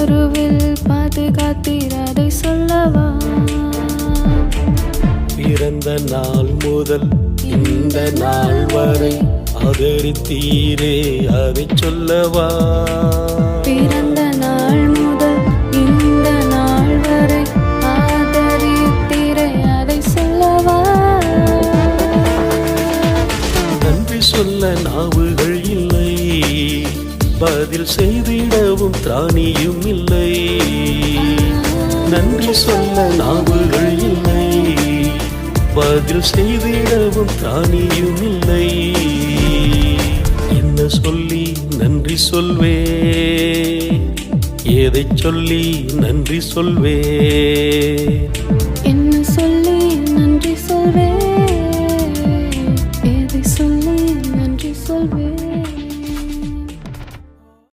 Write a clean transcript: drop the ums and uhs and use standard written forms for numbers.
கருவில் பாதுகாத்தீர் அதை சொல்லவா? பிறந்த நாள் முதல் இந்த நாள் வரை ஆதரித்தீரே அதை சொல்லவா? பிறந்த நாள் முதல் இந்த நாள் வரை ஆதரித்தீரே அதை சொல்லவா? நன்றி சொல்ல நாவுகள் இல்லை, பதில் செய்திடவும் திராணியும் இல்லை. நன்றி சொல்ல நாவுகள் இல்லை, பதில் செய்திடவும் திராணியும் இல்லை. என்ன சொல்லி நன்றி சொல்வே, எதை சொல்லி நன்றி சொல்வே?